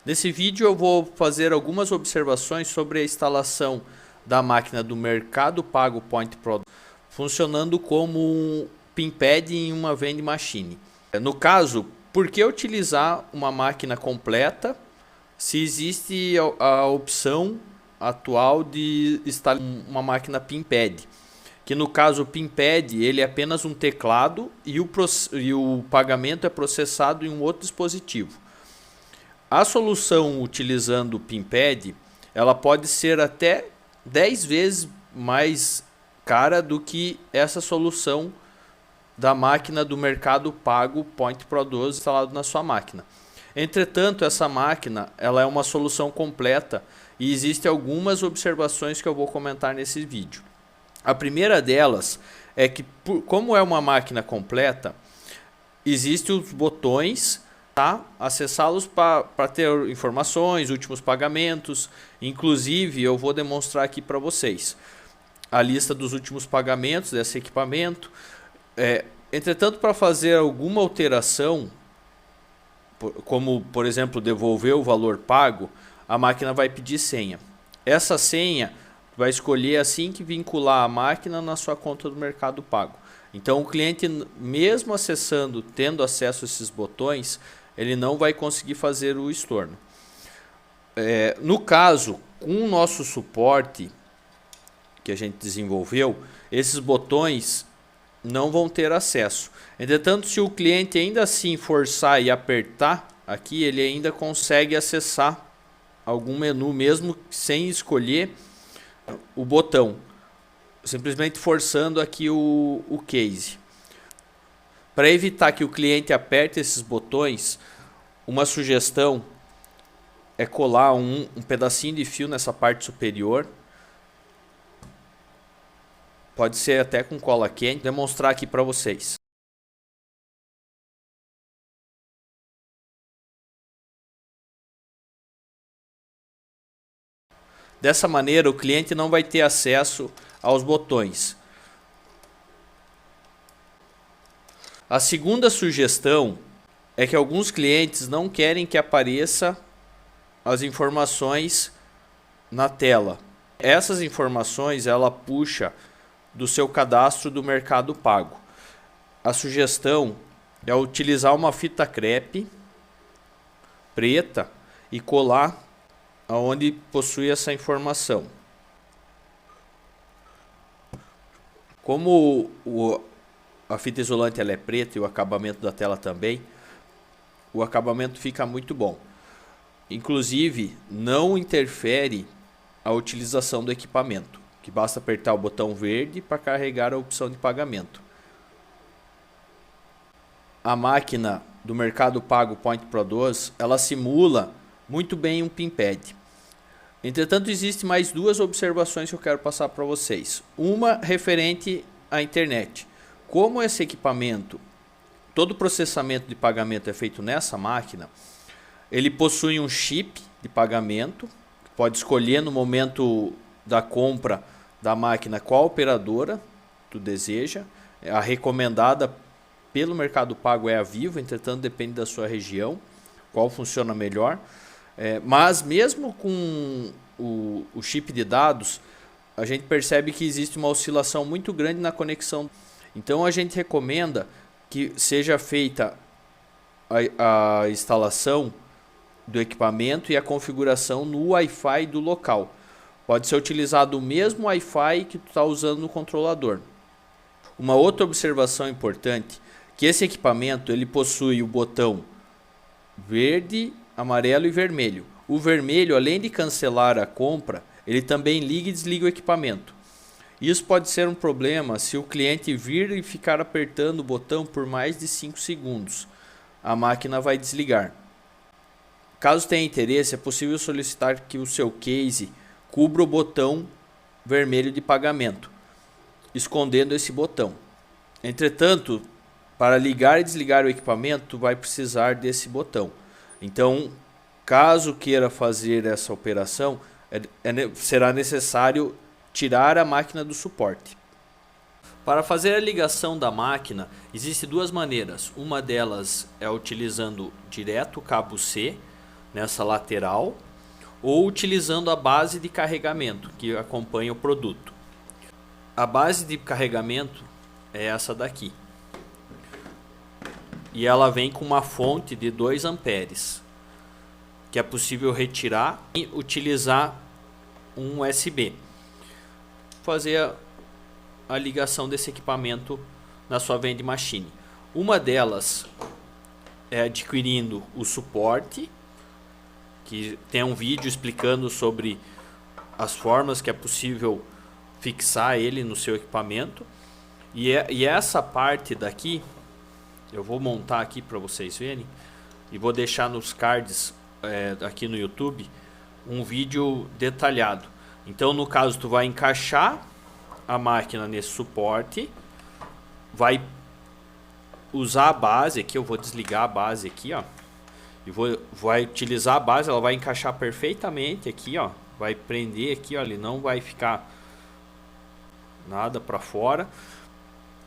Nesse vídeo eu vou fazer algumas observações sobre a instalação da máquina do Mercado Pago Point Pro, funcionando como um pinpad em uma vending machine. No caso, por que utilizar uma máquina completa se existe a opção atual de instalar uma máquina pinpad? Que no caso o pinpad ele é apenas um teclado e o pagamento é processado em um outro dispositivo. A solução utilizando o pinpad, ela pode ser até 10 vezes mais cara do que essa solução da máquina do Mercado Pago Point Pro 12 instalado na sua máquina. Entretanto, essa máquina ela é uma solução completa e existem algumas observações que eu vou comentar nesse vídeo. A primeira delas é que, como é uma máquina completa, existem os botões, tá? Acessá-los para ter informações, últimos pagamentos. Inclusive, eu vou demonstrar aqui para vocês a lista dos últimos pagamentos desse equipamento. Entretanto, para fazer alguma alteração, como por exemplo devolver o valor pago, a máquina vai pedir senha. Essa senha vai escolher assim que vincular a máquina na sua conta do Mercado Pago. Então o cliente, mesmo acessando, tendo acesso a esses botões, ele não vai conseguir fazer o estorno. No caso, com o nosso suporte que a gente desenvolveu, esses botões não vão ter acesso. Entretanto, se o cliente ainda assim forçar e apertar aqui, ele ainda consegue acessar algum menu, mesmo sem escolher o botão, simplesmente forçando aqui o case. Para evitar que o cliente aperte esses botões, uma sugestão é colar um pedacinho de fio nessa parte superior. Pode ser até com cola quente. Vou demonstrar aqui para vocês. Dessa maneira, o cliente não vai ter acesso aos botões. A segunda sugestão é que alguns clientes não querem que apareça as informações na tela. Essas informações ela puxa do seu cadastro do Mercado Pago. A sugestão é utilizar uma fita crepe preta e colar aonde possui essa informação. Como a fita isolante ela é preta e o acabamento da tela também, o acabamento fica muito bom. Inclusive, não interfere a utilização do equipamento, que basta apertar o botão verde para carregar a opção de pagamento. A máquina do Mercado Pago Point Pro 12, ela simula muito bem um pinpad. Entretanto, existem mais duas observações que eu quero passar para vocês. Uma referente à internet. Como esse equipamento, todo o processamento de pagamento é feito nessa máquina, ele possui um chip de pagamento, pode escolher no momento da compra da máquina qual operadora tu deseja. A recomendada pelo Mercado Pago é a Vivo, entretanto depende da sua região, qual funciona melhor. Mas mesmo com o chip de dados, a gente percebe que existe uma oscilação muito grande na conexão. Então a gente recomenda que seja feita a instalação do equipamento e a configuração no Wi-Fi do local. Pode ser utilizado o mesmo Wi-Fi que tu está usando no controlador. Uma outra observação importante, que esse equipamento ele possui o botão verde, amarelo e vermelho. O vermelho, além de cancelar a compra, ele também liga e desliga o equipamento. Isso pode ser um problema se o cliente vir e ficar apertando o botão por mais de 5 segundos. A máquina vai desligar. Caso tenha interesse, é possível solicitar que o seu case cubra o botão vermelho de pagamento, escondendo esse botão. Entretanto, para ligar e desligar o equipamento, vai precisar desse botão. Então, caso queira fazer essa operação, será necessário tirar a máquina do suporte. Para fazer a ligação da máquina, existem duas maneiras. Uma delas é utilizando direto o cabo C, nessa lateral, ou utilizando a base de carregamento que acompanha o produto. A base de carregamento é essa daqui. E ela vem com uma fonte de 2 amperes, que é possível retirar e utilizar um USB. Fazer a ligação desse equipamento na sua vending machine. Uma delas é adquirindo o suporte, que tem um vídeo explicando sobre as formas que é possível fixar ele no seu equipamento. E essa parte daqui, eu vou montar aqui para vocês verem, e vou deixar nos cards aqui no YouTube um vídeo detalhado. Então, no caso, tu vai encaixar a máquina nesse suporte, vai usar a base aqui, eu vou desligar a base aqui, ó, e vai utilizar a base, ela vai encaixar perfeitamente aqui, ó, vai prender aqui, ó, ele não vai ficar nada para fora.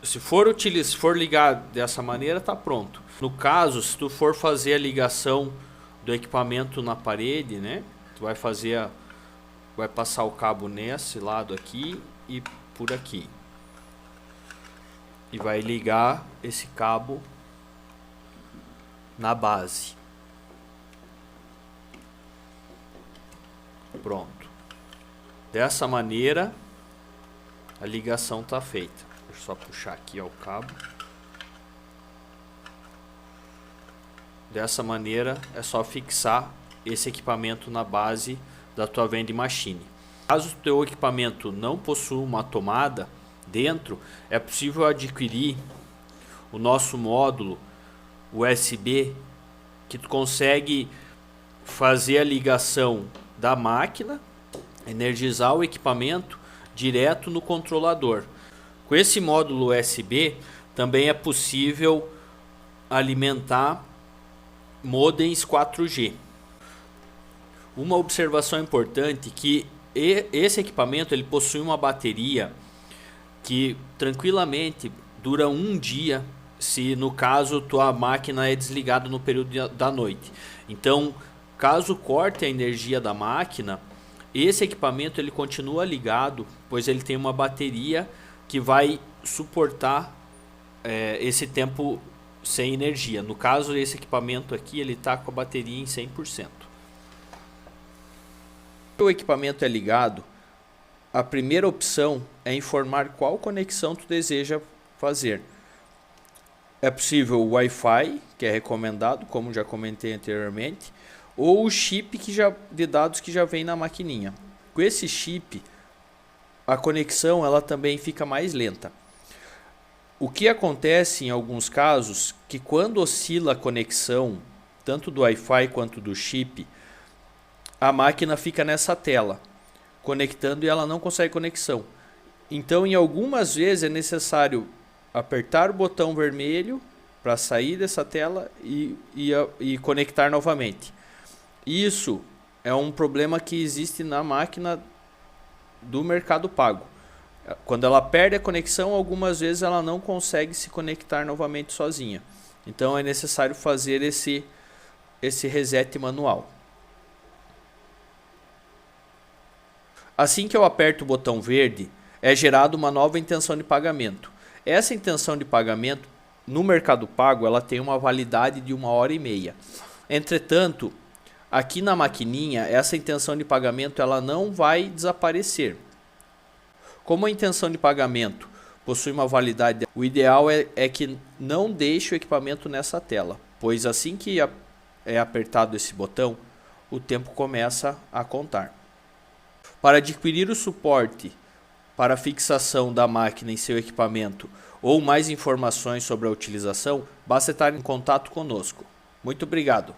Se for ligar dessa maneira, tá pronto. No caso, se tu for fazer a ligação do equipamento na parede, né, tu vai passar o cabo nesse lado aqui e por aqui, e vai ligar esse cabo na base. Pronto. Dessa maneira a ligação está feita. Deixa eu só puxar aqui, ó, o cabo. Dessa maneira é só fixar esse equipamento na base da tua vending machine. Caso o teu equipamento não possua uma tomada dentro, é possível adquirir o nosso módulo USB, que tu consegue fazer a ligação da máquina, energizar o equipamento direto no controlador. Com esse módulo USB também é possível alimentar modems 4G. Uma observação importante é que esse equipamento ele possui uma bateria que tranquilamente dura um dia, se no caso tua máquina é desligada no período da noite. Então, caso corte a energia da máquina, esse equipamento ele continua ligado, pois ele tem uma bateria que vai suportar esse tempo sem energia. No caso, esse equipamento aqui ele está com a bateria em 100%. O equipamento é ligado, a primeira opção é informar qual conexão tu deseja fazer. É possível o Wi-Fi, que é recomendado, como já comentei anteriormente, ou o chip de dados que já vem na maquininha. Com esse chip, a conexão ela também fica mais lenta. O que acontece em alguns casos, que quando oscila a conexão, tanto do Wi-Fi quanto do chip, a máquina fica nessa tela, conectando, e ela não consegue conexão. Então, em algumas vezes é necessário apertar o botão vermelho para sair dessa tela e conectar novamente. Isso é um problema que existe na máquina do Mercado Pago. Quando ela perde a conexão, algumas vezes ela não consegue se conectar novamente sozinha. Então é necessário fazer esse reset manual. Assim que eu aperto o botão verde, é gerada uma nova intenção de pagamento. Essa intenção de pagamento no Mercado Pago ela tem uma validade de 1h30. Entretanto, aqui na maquininha, essa intenção de pagamento ela não vai desaparecer. Como a intenção de pagamento possui uma validade, o ideal é que não deixe o equipamento nessa tela, pois assim que é apertado esse botão, o tempo começa a contar. Para adquirir o suporte para a fixação da máquina em seu equipamento ou mais informações sobre a utilização, basta estar em contato conosco. Muito obrigado!